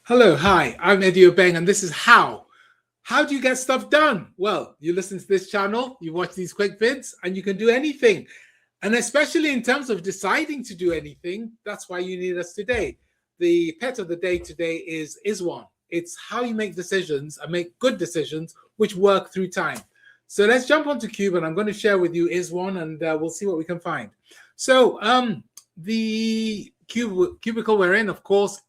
Hello, hi, I'm Eddie Obeng, and this is How. How do you get stuff done? Well, you listen to this channel, you watch these quick vids, and you can do anything. And especially in terms of deciding to do anything, that's why you need us today. The pet of the day today is ISWON. It's how you make decisions and make good decisions which work through time. So let's jump onto Cube, and I'm going to share with you ISWON, and we'll see what we can find. So the cubicle we're in, of course,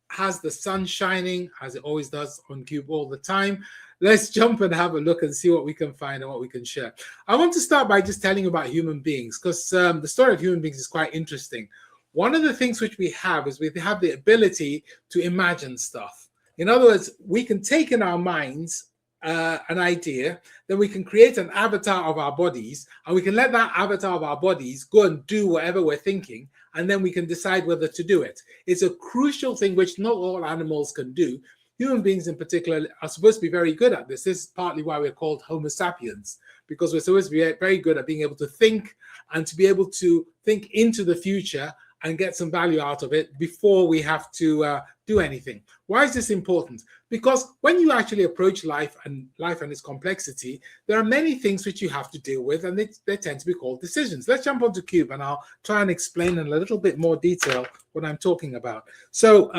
has the sun shining as it always does on Cube all the time. Let's jump and have a look and see what we can find and what we can share. I want to start by just telling you about human beings because the story of human beings is quite interesting. One of the things which we have is we have the ability to imagine stuff. In other words, we can take in our minds an idea, then we can create an avatar of our bodies, and we can let that avatar of our bodies go and do whatever we're thinking, and then we can decide whether to do it. It's a crucial thing which not all animals can do. Human beings in particular are supposed to be very good at this. This is partly why we're called Homo sapiens, because we're supposed to be very good at being able to think and to be able to think into the future and get some value out of it before we have to do anything. Why is this important? Because when you actually approach life and its complexity, there are many things which you have to deal with, and they tend to be called decisions. Let's jump onto Cube, and I'll try and explain in a little bit more detail what I'm talking about. So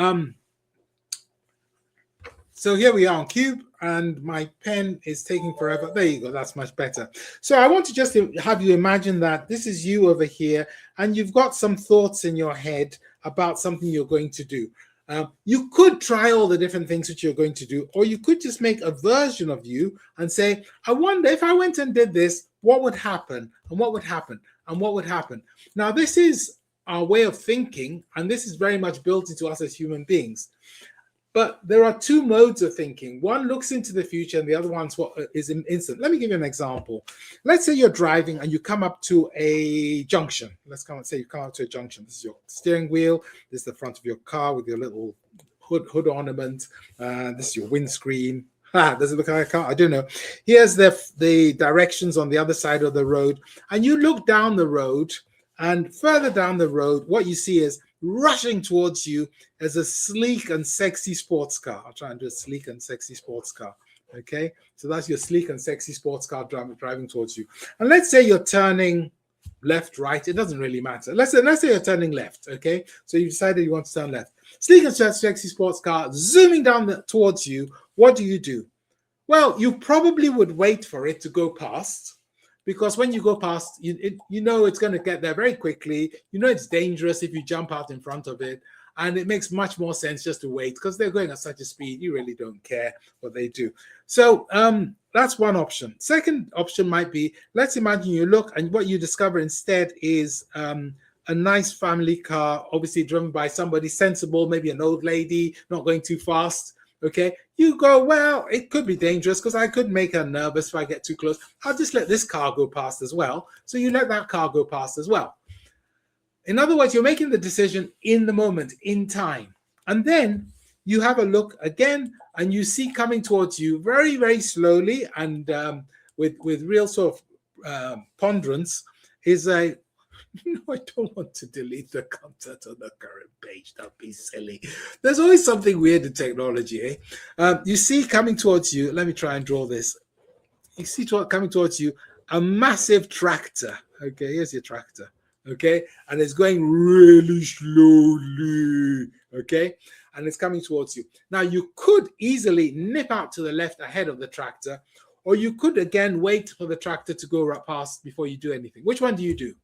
here we are on Cube, and my pen is taking forever. There you go, that's much better. So I want to just have you imagine that this is you over here, and you've got some thoughts in your head about something you're going to do. You could try all the different things that you're going to do, or you could just make a version of you and say, I wonder if I went and did this, what would happen, and what would happen, and what would happen. Now, this is our way of thinking, and this is very much built into us as human beings. But there are two modes of thinking. One looks into the future and the other one's what is instant. Let me give you an example. Let's say you're driving and you come up to a junction. Let's say you come up to a junction. This is your steering wheel. This is the front of your car with your little hood ornament. This is your windscreen. Does it look like a car? I don't know. Here's the directions on the other side of the road. And you look down the road, and further down the road, what you see is rushing towards you as a sleek and sexy sports car. I'll try and do a sleek and sexy sports car. Okay, so that's your sleek and sexy sports car driving towards you. And let's say you're turning left, right. It doesn't really matter. Let's say you're turning left. Okay, so you decided you want to turn left. Sleek and sexy sports car zooming down towards you. What do? Well, you probably would wait for it to go past. Because when you go past, you know it's going to get there very quickly. You know it's dangerous if you jump out in front of it. And it makes much more sense just to wait because they're going at such a speed. You really don't care what they do. So that's one option. Second option might be, let's imagine you look and what you discover instead is a nice family car, obviously driven by somebody sensible, maybe an old lady, not going too fast. Okay, you go, well, it could be dangerous because I could make her nervous if I get too close. I'll just let this car go past as well. So you let that car go past as well. In other words, you're making the decision in the moment, in time. And then you have a look again and you see coming towards you very, very slowly and with real sort of ponderance is a, no, I don't want to delete the content on the current page. That'd be silly. There's always something weird in technology, eh? You see coming towards you, let me try and draw this. You see coming towards you a massive tractor. Okay, here's your tractor. Okay, and it's going really slowly. Okay, and it's coming towards you. Now, you could easily nip out to the left ahead of the tractor, or you could again wait for the tractor to go right past before you do anything. Which one do?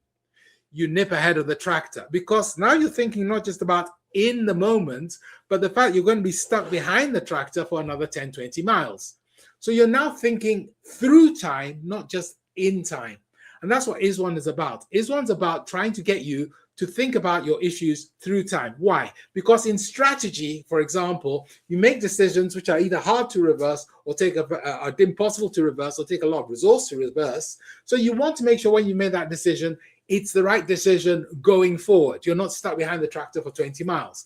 You nip ahead of the tractor because now you're thinking not just about in the moment, but the fact you're going to be stuck behind the tractor for another 10, 20 miles. So you're now thinking through time, not just in time. And that's what ISWON is about. ISWON's about trying to get you to think about your issues through time. Why? Because in strategy, for example, you make decisions which are either hard to reverse or are impossible to reverse or take a lot of resource to reverse. So you want to make sure when you make that decision, it's the right decision going forward. You're not stuck behind the tractor for 20 miles.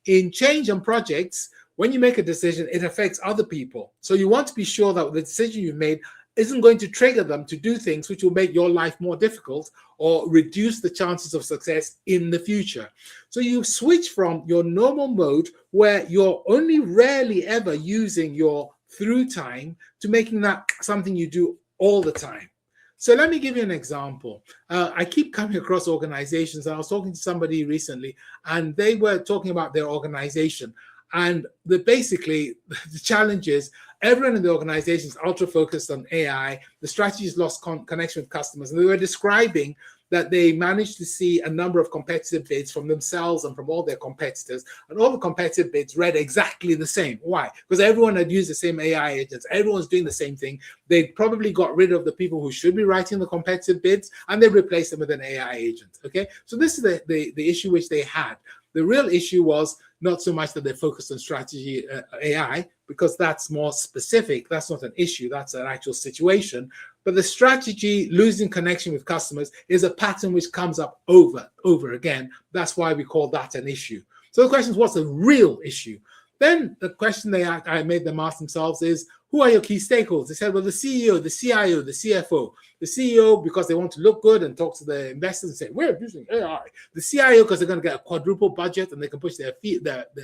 In change and projects, when you make a decision, it affects other people. So you want to be sure that the decision you made isn't going to trigger them to do things which will make your life more difficult or reduce the chances of success in the future. So you switch from your normal mode where you're only rarely ever using your through time to making that something you do all the time. So let me give you an example. I keep coming across organizations, and I was talking to somebody recently, and they were talking about their organization. And basically, the challenge is everyone in the organization is ultra focused on AI. The strategy has lost connection with customers. And they were describing that they managed to see a number of competitive bids from themselves and from all their competitors. And all the competitive bids read exactly the same. Why? Because everyone had used the same AI agents. Everyone's doing the same thing. They probably got rid of the people who should be writing the competitive bids, and they replaced them with an AI agent. Okay, so this is the issue which they had. The real issue was not so much that they focused on strategy AI, because that's more specific. That's not an issue. That's an actual situation. But the strategy losing connection with customers is a pattern which comes up over again. That's why we call that an issue. So the question is, what's the real issue? Then the question I made them ask themselves is, who are your key stakeholders? They said, well, the CEO, the CIO, the CFO. The CEO, because they want to look good and talk to the investors and say, we're using AI. The CIO, because they're going to get a quadruple budget and they can push their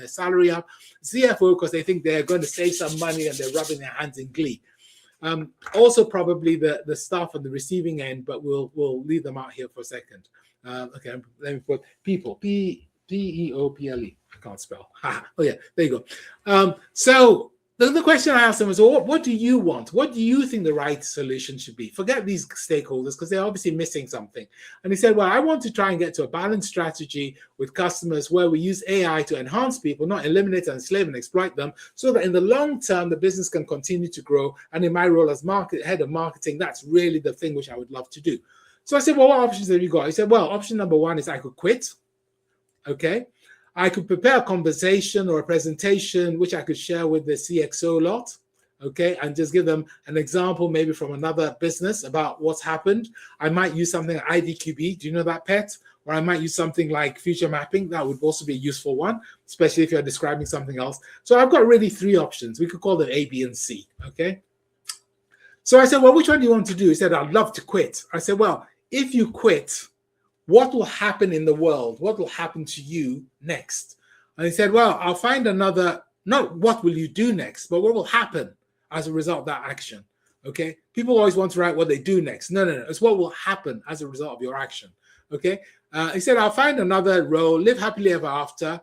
salary up. The CFO, because they think they're going to save some money and they're rubbing their hands in glee. Also, probably the staff on the receiving end, but we'll leave them out here for a second. Okay, let me put people, P-E-O-P-L-E. I can't spell. Oh, yeah, there you go. So the question I asked them was, well, what do you want? What do you think the right solution should be? Forget these stakeholders, because they're obviously missing something. And he said, well, I want to try and get to a balanced strategy with customers where we use AI to enhance people, not eliminate, enslave, and exploit them, so that in the long term, the business can continue to grow. And in my role as head of marketing, that's really the thing which I would love to do. So I said, well, what options have you got? He said, well, option number one is I could quit. Okay. I could prepare a conversation or a presentation which I could share with the CXO lot, okay, and just give them an example maybe from another business about what's happened. I might use something like IDQB, do you know that, Pet? Or I might use something like future mapping. That would also be a useful one, especially if you're describing something else. So I've got really three options. We could call them A, B, and C, okay? So I said, well, which one do you want to do? He said, I'd love to quit. I said, well, if you quit, what will happen in the world? What will happen to you next? And he said, well, I'll find another, not what will you do next, but what will happen as a result of that action, okay? People always want to write what they do next. No. It's what will happen as a result of your action, okay? He said, I'll find another role, live happily ever after.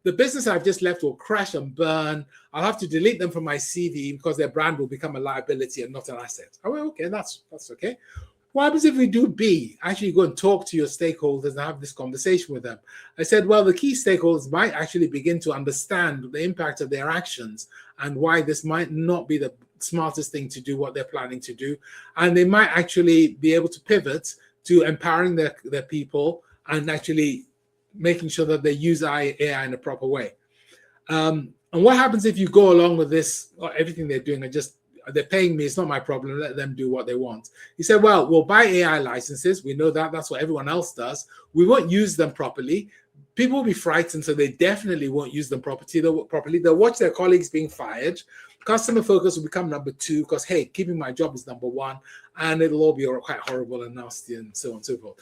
The business I've just left will crash and burn. I'll have to delete them from my CV because their brand will become a liability and not an asset. Oh, well, okay, that's okay. What happens if we do B? Actually go and talk to your stakeholders and have this conversation with them. I said, well, the key stakeholders might actually begin to understand the impact of their actions and why this might not be the smartest thing to do what they're planning to do. And they might actually be able to pivot to empowering their people and actually making sure that they use AI in a proper way. And what happens if you go along with this, or everything they're doing, and just they're paying me, it's not my problem, let them do what they want. He said, well, we'll buy AI licenses. We know that. That's what everyone else does. We won't use them properly. People will be frightened, so they definitely won't use them properly. They'll watch their colleagues being fired. Customer focus will become number two because, hey, keeping my job is number one, and it'll all be quite horrible and nasty and so on and so forth.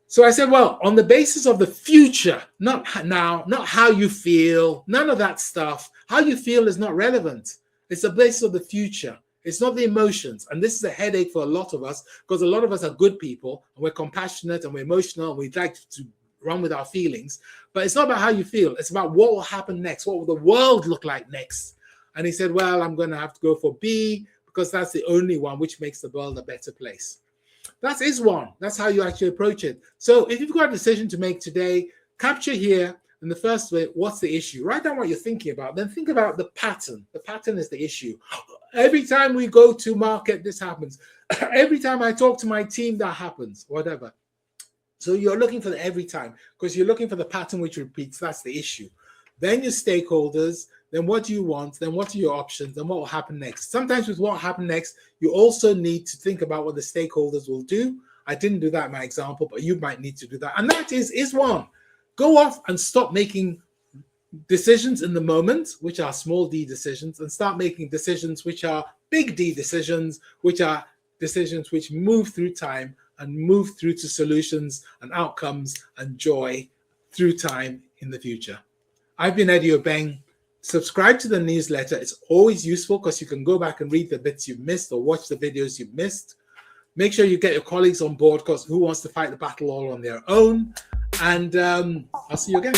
So I said, well, on the basis of the future, not now, not how you feel, none of that stuff. How you feel is not relevant. It's the basis of the future. It's not the emotions. And this is a headache for a lot of us because a lot of us are good people and we're compassionate and we're emotional and we'd like to run with our feelings. But it's not about how you feel. It's about what will happen next. What will the world look like next? And he said, well, I'm going to have to go for B because that's the only one which makes the world a better place. That's ISWON. That's how you actually approach it. So if you've got a decision to make today, capture here. In the first way, what's the issue? Write down what you're thinking about. Then think about the pattern. The pattern is the issue. Every time we go to market, this happens. Every time I talk to my team, that happens, whatever. So you're looking for the every time because you're looking for the pattern which repeats. That's the issue. Then your stakeholders. Then what do you want? Then what are your options? Then what will happen next? Sometimes with what will happen next, you also need to think about what the stakeholders will do. I didn't do that in my example, but you might need to do that. And that is ISWON. Go off and stop making decisions in the moment, which are small d decisions, and start making decisions which are big D decisions, which are decisions which move through time and move through to solutions and outcomes and joy through time in the future. I've been Eddie Obeng. Subscribe to the newsletter. It's always useful because you can go back and read the bits you missed or watch the videos you missed. Make sure you get your colleagues on board, because who wants to fight the battle all on their own? And I'll see you again.